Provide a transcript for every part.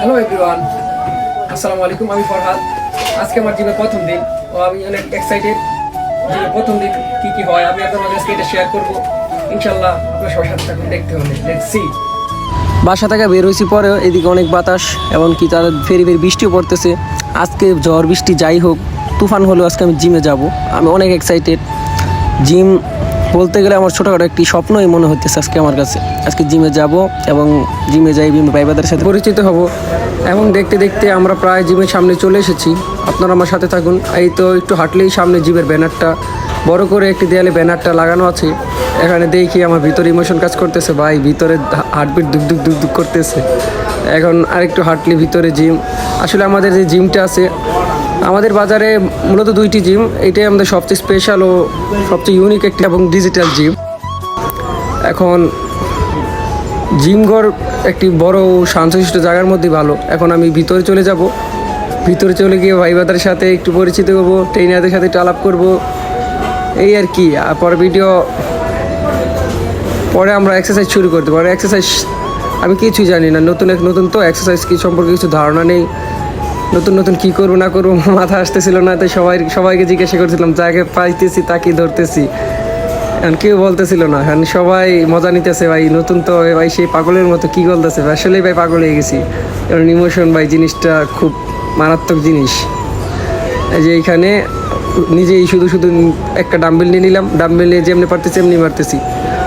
Hello everyone, আসসালামু আলাইকুম। আমি ফরহাদ। আজকে আমার জীবনের প্রথম দিন ও আমি অনেক এক্সাইটেড। জীবনের প্রথম দিন কি কি হয় আমি আপনার মাঝে আজকে এটা শেয়ার করবো। ইনশাল্লাহ আপনার সবার সাথে থাকুন, দেখতে হলে লেটস সি। বাসা থেকে বের হয়েছি পরেও এদিকে অনেক বাতাস, এমনকি তাদের ফেরি ফেরি বৃষ্টিও পড়তেছে। আজকে ঝড় বৃষ্টি যাই হোক, তুফান হলেও আজকে আমি জিমে যাব। আমি অনেক এক্সাইটেড। জিম বলতে গেলে আমার ছোটোখাটো একটি স্বপ্নই মনে হচ্ছে আজকে আমার কাছে। আজকে জিমে যাব এবং জিমে যাই ভাইবাদের সাথে পরিচিত হব। এবং দেখতে দেখতে আমরা প্রায় জিমের সামনে চলে এসেছি। আপনারা আমার সাথে থাকুন। এই তো একটু হাঁটলেই সামনে জিমের ব্যানারটা, বড় করে একটি দেয়ালে ব্যানারটা লাগানো আছে। এখানে দেখি আমার ভিতরে ইমোশন কাজ করতেছে ভাই, ভিতরে হার্টবিট দুক দুক দুক দুক করতেছে। এখন আরেকটু হাঁটলে ভিতরে জিম। আসলে আমাদের যে জিমটা আছে আমাদের বাজারে মূলত দুইটি জিম, এটাই আমাদের সবচেয়ে স্পেশাল ও সবচেয়ে ইউনিক একটি এবং ডিজিটাল জিম। এখন জিমঘর একটি বড় শান্তশিষ্ট জায়গার মধ্যে ভালো। এখন আমি ভিতরে চলে যাব। ভিতরে চলে গিয়ে ভাইবাদের সাথে একটু পরিচিত হবো, ট্রেনারদের সাথে একটু আলাপ করবো, এই আর কি। পরে ভিডিও পরে আমরা এক্সারসাইজ শুরু করতে পারি। এক্সারসাইজ আমি কিছুই জানি না, নতুন তো এক্সারসাইজ কি সম্পর্কে কিছু ধারণা নেই। নতুন কী করবো না করবো মাথা আসতেছিল না, তাই সবাইকে জিজ্ঞাসা করছিলাম, যাকে পাইতেছি তাকেই ধরতেছি। এখন কেউ বলতেছিল না, এখন সবাই মজা নিতেছে ভাই। নতুন তো ভাই সেই পাগলের মতো কী বলতেছে, আসলেই ভাই পাগল হয়ে গেছি। কারণ ইমোশন ভাই জিনিসটা খুব মারাত্মক জিনিস। এই যে এইখানে নিজেই শুধু একটা ডাম্বেল নিয়ে নিলাম। ডাম্বেল নিয়ে যেমনি পারতেছি এমনি মারতেছি,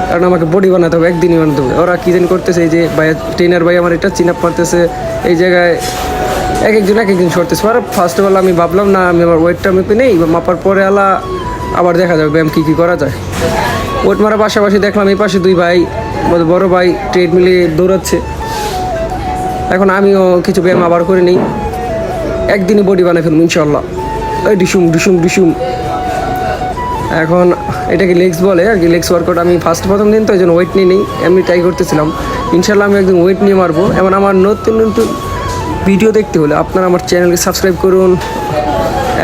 কারণ আমাকে বডি বানাতে হবে, একদিনই বানাতে হবে। ওরা কী জানি করতেছে, এই যে ভাই ট্রেনার ভাই আমার এটা চিন আপ মারতেছে এই জায়গায়। এক একজন সরতেছে। আর ফার্স্ট অফ অল আমি ভাবলাম না, আমি আমার ওয়েটটা মেপে নেই, মাপার পরে আবার দেখা যাবে ব্যায়াম কী করা যায়। ওয়েট মারার পাশাপাশি দেখলাম এই পাশে দুই ভাই, বড় ভাই ট্রেডমিলে দৌড়াচ্ছে। এখন আমিও কিছু ব্যায়াম আবার করে নিই, একদিনই বডি বানাই ফেলবো ইনশাল্লাহ। ওই ডিসুম। এখন এটাকে লেগস বলে আর কি, লেগস ওয়ার্কআউট। আমি প্রথম দিন তো এই জন্য ওয়েট নিয়ে নিই, এমনি ট্রাই করতেছিলাম। ইনশাল্লাহ আমি একদিন ওয়েট নিয়ে মারবো। এমন আমার নতুন ভিডিও দেখতে হলে আপনারা আমার চ্যানেলকে সাবস্ক্রাইব করুন।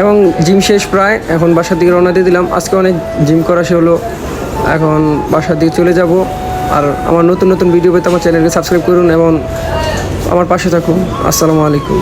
এবং জিম শেষ প্রায়, এখন বাসার দিকে রওনা দিয়ে দিলাম। আজকে অনেক জিম করা হলো, এখন বাসার দিকে চলে যাব। আর আমার নতুন ভিডিও পেতে আমার চ্যানেলকে সাবস্ক্রাইব করুন এবং আমার পাশে থাকুন। আসসালামু আলাইকুম।